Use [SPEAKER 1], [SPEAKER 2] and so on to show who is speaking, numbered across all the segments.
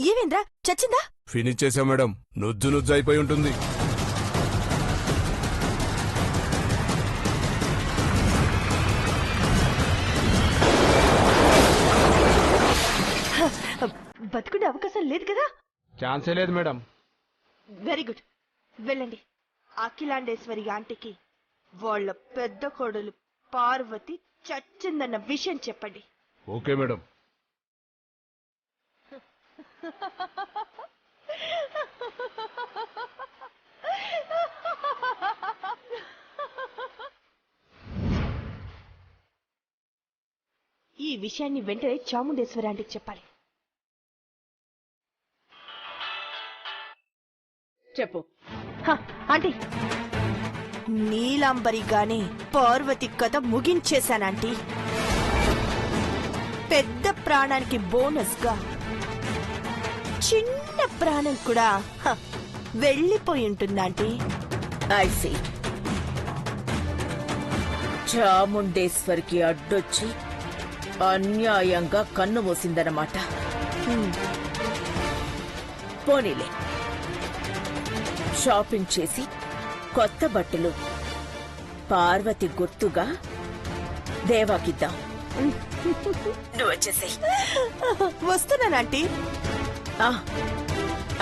[SPEAKER 1] ఏమేంద్రా చచ్చిందా?
[SPEAKER 2] Finish చేసా madam. నుజ్జు అయిపోయి ఉంటుంది.
[SPEAKER 1] బతుకునే అవకాశం లేదు కదా?
[SPEAKER 2] ఛాన్సే లేదు మేడం.
[SPEAKER 1] వెరీ గుడ్, వెళ్ళండి. అఖిలాండేశ్వరి ఆంటీకి వాళ్ళ పెద్ద కోడలు పార్వతి చచ్చిందన్న విషయం చెప్పండి.
[SPEAKER 2] Okay madam.
[SPEAKER 1] ఈ విషయాన్ని వెంటనే చాముండేశ్వరి ఆంటీకి చెప్పాలి.
[SPEAKER 3] చెప్పు.
[SPEAKER 1] ఆంటీ, నీలాంబరిగానే పార్వతి కథ ముగించేశానంటీ. పెద్ద ప్రాణానికి బోనస్ గా చిన్న ప్రాణం కూడా వెళ్ళిపోయి ఉంటుందంటీ.
[SPEAKER 3] ఐసి చాముండేశ్వరికి అడ్డొచ్చి అన్యాయంగా కన్ను మూసిందన్నమాట. పోనీలే, షాపింగ్ చేసి కొత్త బట్టలు పార్వతి గుర్తుగా దేవాకిద్దాం. నువ్వు వచ్చేసేయ్.
[SPEAKER 1] వస్తున్నానంటీ.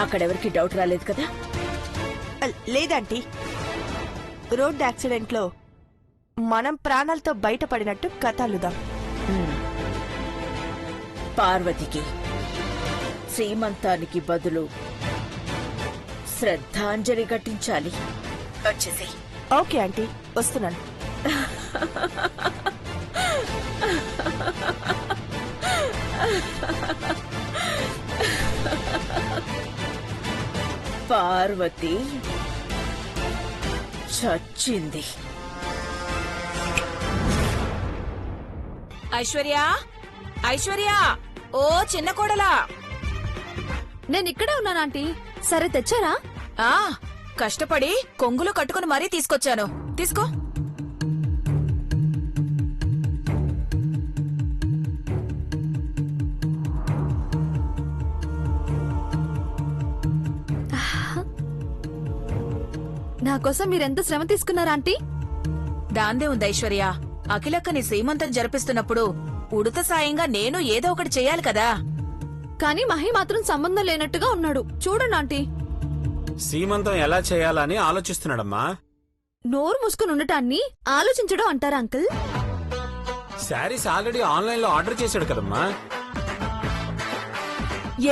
[SPEAKER 3] అక్కడెవరికి డౌట్ రాలేదు కదా?
[SPEAKER 1] లేదంటీ. రోడ్ యాక్సిడెంట్ లో మనం ప్రాణాలతో బయటపడినట్టు కథలుదాం.
[SPEAKER 3] పార్వతికి శ్రీమంతానికి బదులు శ్రద్ధాంజలి ఘటించాలి. వచ్చేసేయ్.
[SPEAKER 1] ఓకే ఆంటీ, వస్తున్నాను.
[SPEAKER 3] పార్వతి చచ్చింది.
[SPEAKER 4] ఐశ్వర్యా, ఐశ్వర్యా, ఓ చిన్న కోడలా.
[SPEAKER 5] నేనిక్కడే ఉన్నాను ఆంటీ. సరే తెచ్చారా?
[SPEAKER 4] కష్టపడి కొంగులు కట్టుకుని మరీ తీసుకొచ్చాను. తీసుకో.
[SPEAKER 5] నా కోసం మీరెంత శ్రమ తీసుకున్నారా ఆంటీ?
[SPEAKER 4] దాందే ఉంది ఐశ్వర్య. అఖిలక్కని శ్రీమంతం జరిపిస్తున్నప్పుడు ఉడత సాయంగా నేను ఏదో ఒకటి చెయ్యాలి కదా.
[SPEAKER 5] కానీ మహి మాత్రం సంబంధం లేనట్టుగా ఉన్నాడు. చూడండి ఆంటీ.
[SPEAKER 6] సీమంతం ఎలా చేయాలని ఆలోచిస్తున్నాడమ్మా.
[SPEAKER 5] నోరు మూసుకుని ఉండటాన్ని ఆలోచించడం అంటారా అంకుల్?
[SPEAKER 6] శారీస్ ఆల్రెడీ ఆన్లైన్ లో ఆర్డర్ చేశాడు కదమ్మా.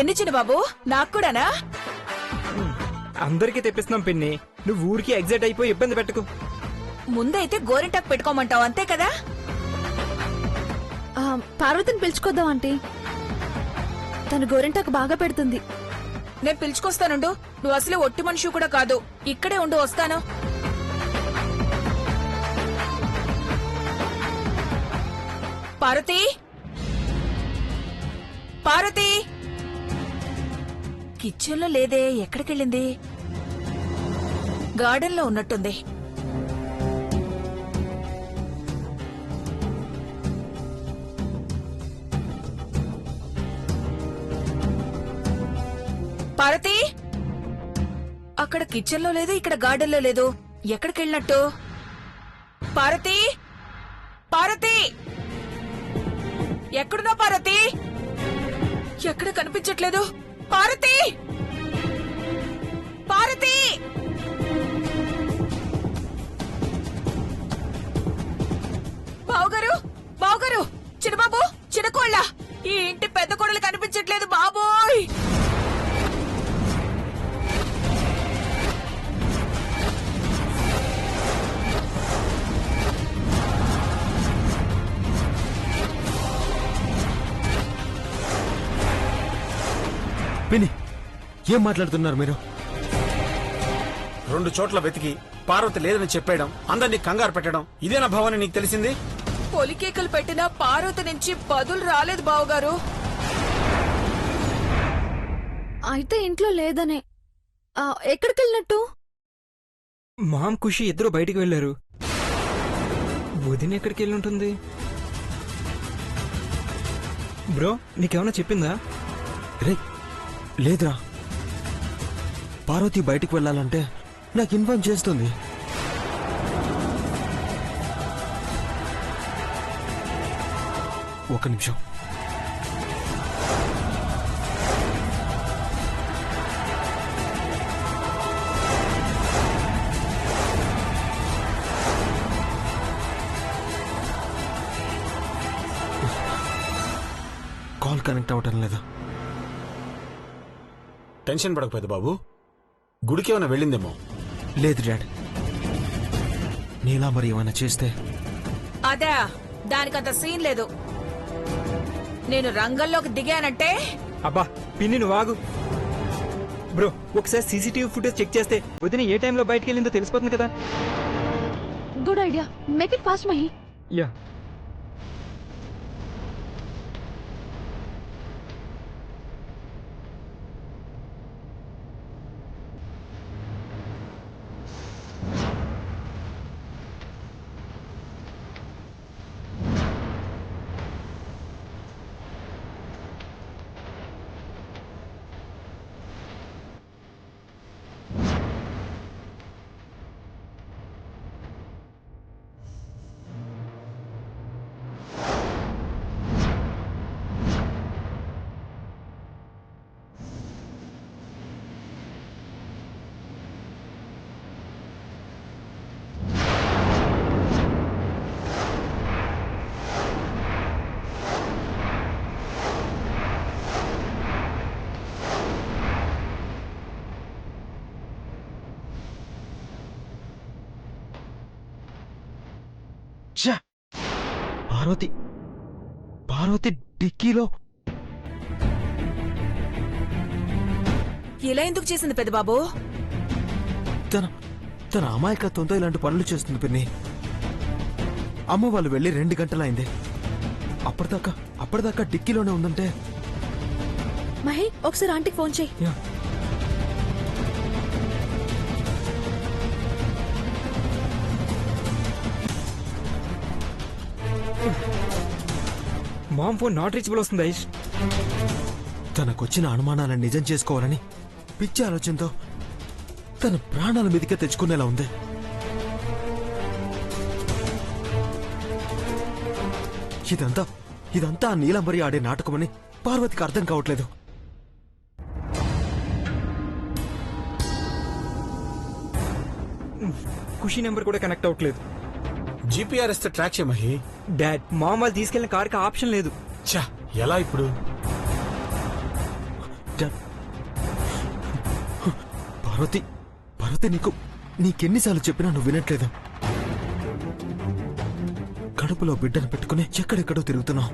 [SPEAKER 4] ఎన్ని చిన్న బాబు, నాకు కూడానా?
[SPEAKER 7] అందరికీ తెప్పిస్తున్నాం పిన్ని. నువ్వు ఊరికి ఎగ్జైట్ అయిపోయి ఇబ్బంది పెట్టుకో.
[SPEAKER 4] ముందైతే గోరింటాకు పెట్టుకోమంటావు, అంతే కదా?
[SPEAKER 5] పార్వతిని పిలుచుకొద్దాం ఆంటీ. తను గోరింటాకు బాగా పెడుతుంది.
[SPEAKER 4] నేను పిలుచుకొస్తానుండు. నువ్వు అసలు ఒట్టి మనిషి కూడా కాదు. ఇక్కడే ఉండు, వస్తాను. పార్వతి, పార్వతి కిచెన్ లో లేదే, ఎక్కడికెళ్ళింది? గార్డెన్ లో ఉన్నట్టుంది. పార్వతి, అక్కడ కిచెన్ లో లేదు, ఇక్కడ గార్డెన్ లో లేదు. ఎక్కడికెళ్ళినట్టు? పార్వతి, పార్వతి, ఎక్కడున్నా పార్వతి? ఎక్కడ కనిపించట్లేదు. పార్వతి, పార్వతి, బావుగారు, బావుగారు, చిన్నబాబు, చిన్నకోళ్ళ, ఈ ఇంటి పెద్ద కోడలు కనిపించట్లేదు బాబోయ్.
[SPEAKER 8] పిన్ని, ఏం మాట్లాడుతున్నారు మీరు?
[SPEAKER 6] 2 చోట్ల వెతికి పార్వతి లేదని చెప్పేయడం, అందరినీ కంగారు పెట్టడం, ఇదేనా భవాని నీకు తెలిసింది?
[SPEAKER 4] పొలికేకలు పెట్టినా పార్వతి నుంచి బదులు రాలేదు బావుగారు.
[SPEAKER 5] అయితే ఇంట్లో లేదనే. ఎక్కడికెళ్ళినట్టు?
[SPEAKER 7] మామ్ ఖుషి ఇద్దరు బయటికి వెళ్లారు. వదిన ఎక్కడికి వెళ్ళి ఉంటుంది? బ్రో, నీకేమన్నా చెప్పిందా?
[SPEAKER 8] రే, లేదురా, పార్వతి బయటికి వెళ్ళాలంటే నాకు ఇన్ఫార్మ్ చేస్తుంది. ఒక నిమిషం. కాల్ కనెక్ట్ అవ్వటం లేదా?
[SPEAKER 6] టెన్షన్ పడకపోయేది బాబు, గుడికి ఏమైనా వెళ్ళిందేమో.
[SPEAKER 8] లేదు డాడ్, నీలా మరి ఏమైనా చేస్తే?
[SPEAKER 4] అదే, దానికంత సీన్ లేదు. నేను రంగంలోకి దిగానంటే
[SPEAKER 7] అబ్బా పిన్ని నువ్వు ఆగు. బ్రో ఒకసారి సీసీటీవీ ఫుటేజ్ చెక్ చేస్తే వదిన ఏ టైంలో బయటికి వెళ్ళిందో తెలిసిపోతుంది కదా.
[SPEAKER 5] Good idea, make it fast Mahi.
[SPEAKER 7] Yeah.
[SPEAKER 8] Parvathi, Parvathi డిక్కీలో.
[SPEAKER 4] ఇలా ఎందుకు చేసింది పెద్ద బాబు?
[SPEAKER 8] తన అమాయకత్వంతో ఇలాంటి పనులు చేస్తుంది పిన్ని. అమ్మ వాళ్ళు వెళ్ళి 2 గంటలైంది. అప్పటిదాకా డిక్కీలోనే ఉందంటే.
[SPEAKER 5] మహి ఒకసారి ఆంటీకి ఫోన్ చేయి.
[SPEAKER 7] Yeah. Mom phone not reachable వస్తుంది ఐష్.
[SPEAKER 8] తనకొచ్చిన అనుమానాలను నిజం చేసుకోవాలని పిచ్చి ఆలోచనతో తన ప్రాణాల మీదకే తెచ్చుకునేలా ఉంది. ఇదంతా ఆ నీలంబరి ఆడే నాటకమని పార్వతికి అర్థం కావట్లేదు.
[SPEAKER 7] ఖుషి నెంబర్ కూడా కనెక్ట్ అవ్వట్లేదు.
[SPEAKER 6] జీపీఆర్ఎస్ తో ట్రాక్ చేయ మహి.
[SPEAKER 7] డాడ్ మామ్ వాళ్ళు తీసుకెళ్లిన కార్కి ఆప్షన్ లేదు.
[SPEAKER 6] ఛా, ఎలా ఇప్పుడు?
[SPEAKER 8] పార్వతి నీకెన్నిసార్లు చెప్పినా నువ్వు వినట్లేదు. కడుపులో బిడ్డను పెట్టుకుని ఎక్కడెక్కడో తిరుగుతున్నావు.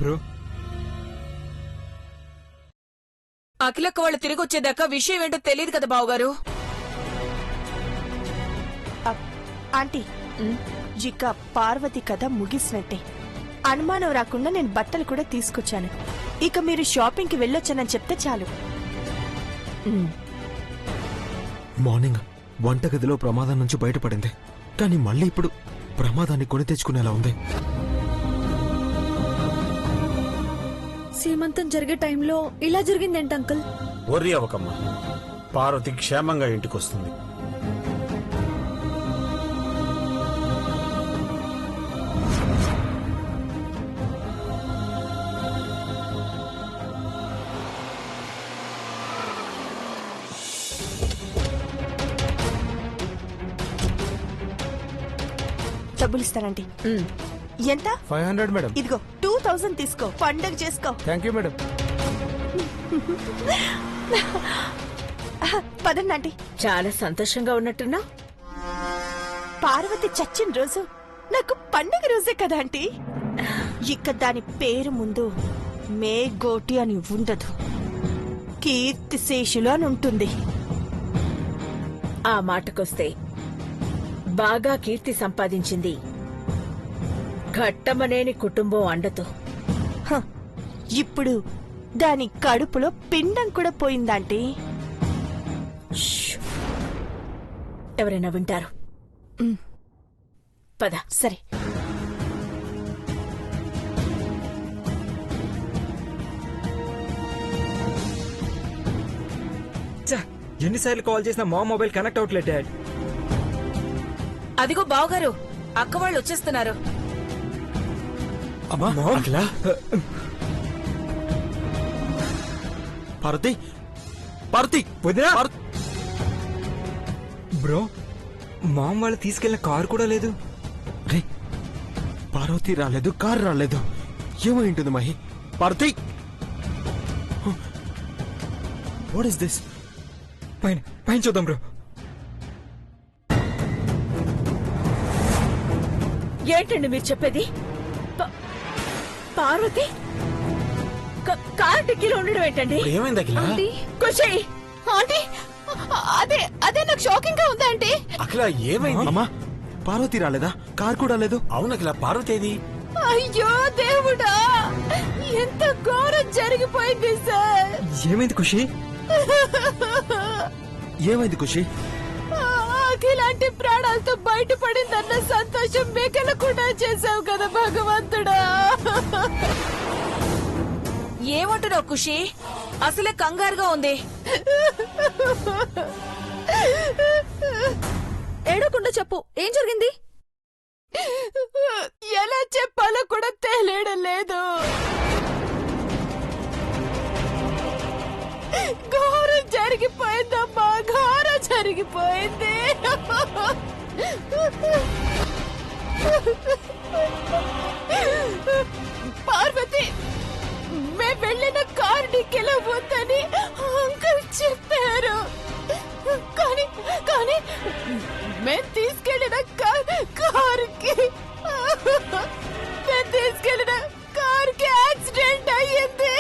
[SPEAKER 7] బ్రో
[SPEAKER 4] అఖిలక్క వాళ్ళు తిరిగి వచ్చేదాకా విషయం ఏంటో తెలియదు కదా బావగారు.
[SPEAKER 1] ఆంటీ, ఇక పార్వతి కథ ముగిసినట్టే. అనుమానం రాకుండా నేను బట్టలు కూడా తీసుకొచ్చాను. ఇక మీరు షాపింగ్ కి వెళ్ళొచ్చానని చెప్తే చాలు.
[SPEAKER 8] మార్నింగ్ వంటగదిలో ప్రమాదం నుంచి బయటపడింది, కానీ మళ్ళీ ఇప్పుడు ప్రమాదాన్ని కొని తెచ్చుకునేలా ఉంది.
[SPEAKER 5] సీమంతం జరిగే టైంలో ఇలా జరిగిందేంటి అంకుల్?
[SPEAKER 6] వర్రీ అవ్వకమ్మా, పార్వతి క్షేమంగా ఇంటికి వస్తుంది.
[SPEAKER 1] డబ్బులు ఇస్తానండి. ఎంత?
[SPEAKER 2] 500 మేడం.
[SPEAKER 1] ఇదిగో 2000 తీసుకో, పండగ చేసుకో.
[SPEAKER 2] Thank you madam.
[SPEAKER 1] పదండి ఆంటీ.
[SPEAKER 3] చాలా సంతోషంగా ఉన్నట్టున్నా.
[SPEAKER 1] పార్వతి చచ్చిన రోజు నాకు పండగ రోజే కదా ఆంటీ. ఇక దాని పేరు ముందు మేగోటి అని ఉండదు, కీర్తిశేషులు అని ఉంటుంది.
[SPEAKER 3] ఆ మాటకొస్తే బాగా కీర్తి సంపాదించింది ఘట్టమనేని కుటుంబం అండతో.
[SPEAKER 1] హ, ఇప్పుడు దాని కడుపులో పిండం కూడా పోయిందంటే
[SPEAKER 3] షూ. ఎవరైనా వింటారు. పద.
[SPEAKER 1] సరే.
[SPEAKER 7] ఛ, ఎన్నిసార్లు కాల్ చేసినా మా మొబైల్ కనెక్ట్ అవట్లేదు డాడ్.
[SPEAKER 4] అదిగో బావగారు, అక్క వాళ్ళు వచ్చేస్తున్నారు.
[SPEAKER 8] అమ్మా అఖిల, పార్వతి, పార్వతి,
[SPEAKER 7] వదినా.
[SPEAKER 8] పార్-
[SPEAKER 7] బ్రో, మామ్ వాళ్ళు తీసుకెళ్లిన కారు కూడా లేదు.
[SPEAKER 8] రే, పార్వతి రాలేదు, కారు రాలేదు. ఏమై ఉంటుంది Mahi? Parvathi, what is this?
[SPEAKER 7] పైన పైన చూద్దాం బ్రో.
[SPEAKER 3] ఏంటండి మీరు చెప్పేది? పార్వతి కార్ డిక్కీలో ఉండడం ఏంటండి?
[SPEAKER 6] ఇప్పుడు ఏమైంది అఖిల?
[SPEAKER 3] ఖుషి,
[SPEAKER 5] ఆంటీ అదే అదే నాకు షాకింగ్ గా ఉందా ఆంటీ?
[SPEAKER 6] అఖిల ఏమైంది?
[SPEAKER 8] అమ్మా, పార్వతి రాలేదా? కారు కూడా లేదు.
[SPEAKER 6] అవును అఖిల, పార్వతి ఏది?
[SPEAKER 3] అయ్యో దేవుడా, ఎంత ఘోరం జరిగిపోయింది సార్.
[SPEAKER 7] ఏమైంది ఖుషి?
[SPEAKER 8] ఏమైంది ఖుషి?
[SPEAKER 3] అఖిలాంటి ప్రాణాలతో బయటపడిందన్న సంతోషం మిగలకుండా చేసావు కదా భగవంతుడా.
[SPEAKER 4] ఏమంటున్నావు ఖుషి? అసలే కంగారుగా ఉంది.
[SPEAKER 5] ఏడవకుండా చెప్పు, ఏం జరిగింది?
[SPEAKER 3] ఎలా చెప్పాలో కూడా తెలియడం లేదు. ఘోరం జరిగిపోయిందమ్మా, ఘోరం జరిగిపోయింది. పార్వతి, మేము వెళ్ళిన కార్ డిక్కీలో ఉందని అంకుల్ చెప్పారు. కానీ కానీ మేము తీసుకెళ్ళిన కారుకి మేము తీసుకెళ్ళిన కారుకి యాక్సిడెంట్ అయ్యింది.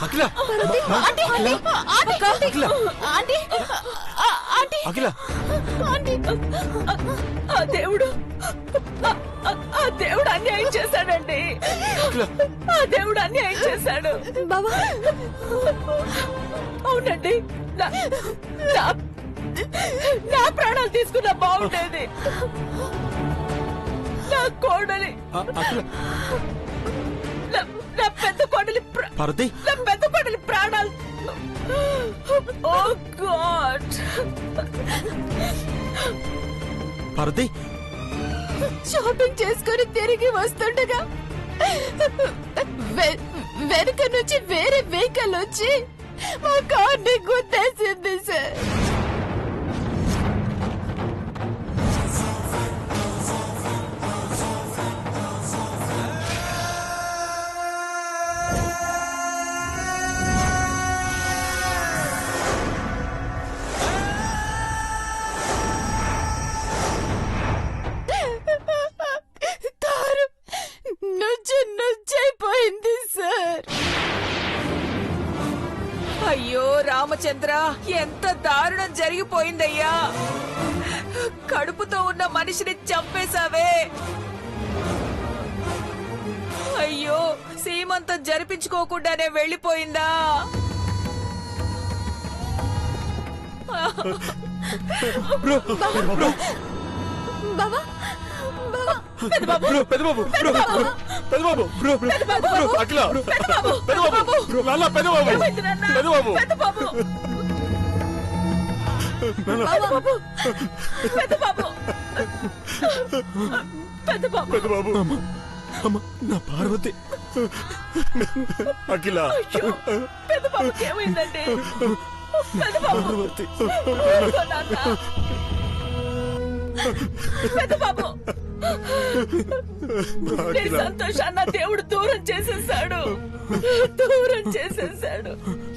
[SPEAKER 6] అఖిల, అఖిల,
[SPEAKER 3] ఆ దేవుడు అన్యాయం చేశాడండి. ఆ దేవుడు అన్యాయం చేశాడు.
[SPEAKER 5] బావా
[SPEAKER 3] అవునండి, నా ప్రాణాలు తీసుకున్నా బాగుండేది. నా కోడలి,
[SPEAKER 6] అఖిల,
[SPEAKER 3] నా పెద్ద కోడలి
[SPEAKER 8] పార్వతి,
[SPEAKER 3] నా పెద్ద కోడలి ప్రాణాలు. ఓ గాడ్.
[SPEAKER 8] పార్వతి,
[SPEAKER 3] షాపింగ్ చేసుకుని తిరిగి వస్తుండగా వెనుక నుంచి వేరే వెహికల్ వచ్చి మా కార్ని గుద్దేసింది సార్. కారు నుజ్జైపోయింది సార్.
[SPEAKER 4] అయ్యో రామచంద్ర, ఎంత దారుణం జరిగిపోయిందయ్యా. కడుపుతో ఉన్న మనిషిని చంపేశావే. అయ్యో, సీమంతం జరిపించుకోకుండానే వెళ్ళిపోయిందా?
[SPEAKER 5] బావా
[SPEAKER 6] బ్రో, పెద్దబాబు, బ్రో, పెద్దబాబు, బ్రో, బ్రో, అఖిల, పెద్దబాబు, నాన్న, పెద్దబాబు, పెద్దబాబు, పెద్దబాబు,
[SPEAKER 8] అమ్మ, నా పార్వతి.
[SPEAKER 6] అఖిల,
[SPEAKER 3] పెద్ద బాబుకి ఏమైందండి? పెద్ద బాబు,
[SPEAKER 8] పార్వతి.
[SPEAKER 3] పెద్ద బాబు నీ సంతోషాన్ని దేవుడు దూరం చేసేసాడు, దూరం చేసేసాడు,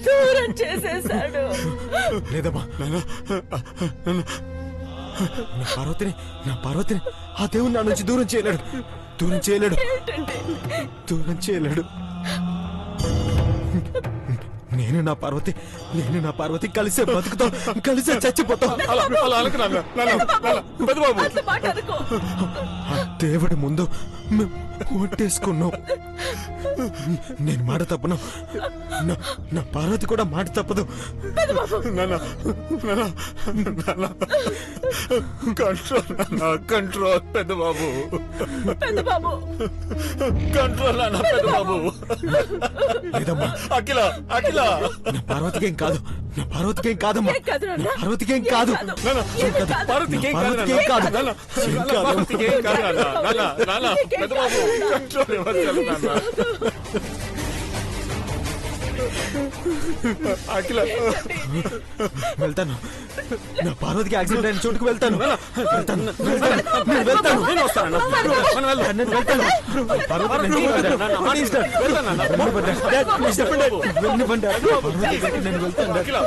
[SPEAKER 3] దూరం చేసేసాడు.
[SPEAKER 8] లేదమ్మా, నా పార్వతిని ఆ దేవుడు నా నుంచి దూరం చేయలేడు, దూరం చేయలేడు, దూరం చేయలేడు. నేను నా పార్వతి కలిసే బతుకుతాం, కలిసే చచ్చిపోతాం.
[SPEAKER 3] అంత మాట అనుకో.
[SPEAKER 8] ఆ దేవుడి ముందు మేము ఓటేసుకున్నాం. నేను మాట తప్పను, నా పార్వతి కూడా మాట తప్పదు.
[SPEAKER 2] కంట్రోల్ పెద్ద బాబు,
[SPEAKER 3] పెద్ద బాబు
[SPEAKER 2] కంట్రోల్ అన్న పెద్ద బాబు.
[SPEAKER 8] లేదమ్మా,
[SPEAKER 2] అఖిల అఖిల
[SPEAKER 8] నా పార్వతికేం కాదు, నా పార్వతికేం కాదమ్మా,
[SPEAKER 3] ఏం కాదు నాన్న.
[SPEAKER 8] నా పార్వతికేం కాదు,
[SPEAKER 3] ఏమీ కాదు.
[SPEAKER 2] పార్వతికేం కాదు,
[SPEAKER 8] పార్వతికేం కాదు.
[SPEAKER 2] పార్వతికేం కాదు నాన్న, పెద్ద బాబు కంట్రోల్ ఇవ్వాలి నాన్న. అఖిల
[SPEAKER 8] వెళ్తాను, నా పార్వతికి యాక్సిడెంట్ అయిన చోటుకు వెళ్తాను, వెళ్తాను, నేను వెళ్తాను, నేను వస్తాను, నేను వెళ్తాను. పార్వతి నేను వెళ్తాను.
[SPEAKER 2] అఖిల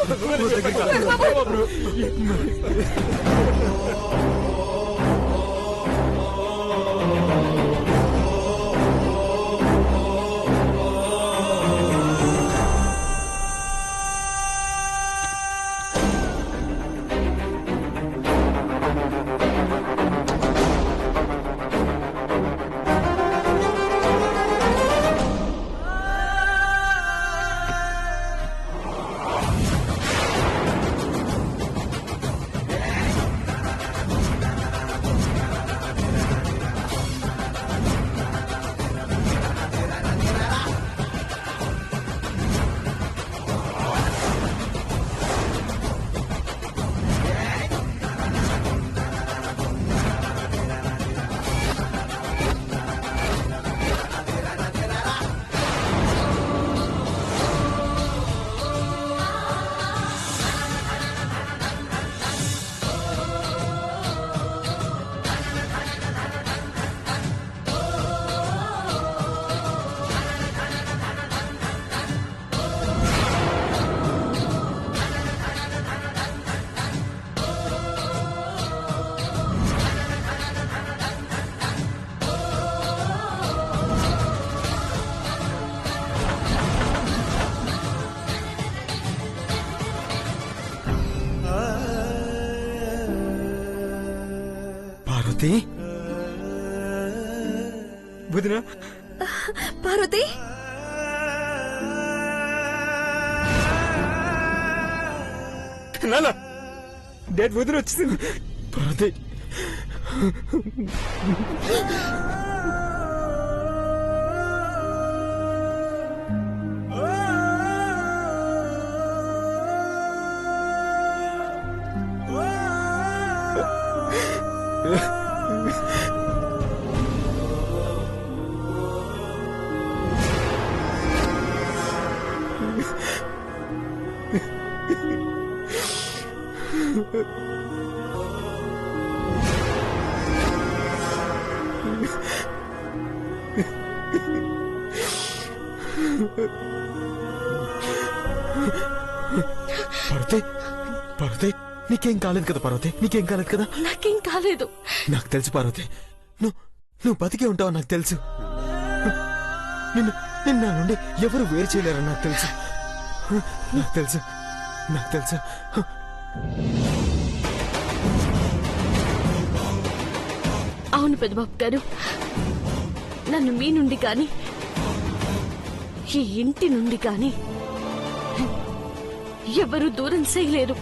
[SPEAKER 8] పార్వతి,
[SPEAKER 7] వదినా,
[SPEAKER 5] పార్వతి,
[SPEAKER 7] నాన్న డాడ్ వదిన వచ్చేసింది.
[SPEAKER 8] పార్వతి పార్వతి, పార్వతి నీకేం కాలేదు కదా? పార్వతి నీకేం కాలేదు కదా?
[SPEAKER 3] నాకేం కాలేదు.
[SPEAKER 8] నాకు తెలుసు పార్వతి, నువ్వు బతికే ఉంటావు నాకు తెలుసు. నిన్ను నా నుండి ఎవరు వేరు చేయలేరని నాకు తెలుసు, నాకు తెలుసు, నాకు తెలుసు.
[SPEAKER 3] అవును పెద్దబాబు గారు, నన్ను మీ నుండి కానీ ఈ ఇంటి నుండి కానీ ఎవరు దూరం చేయలేరు.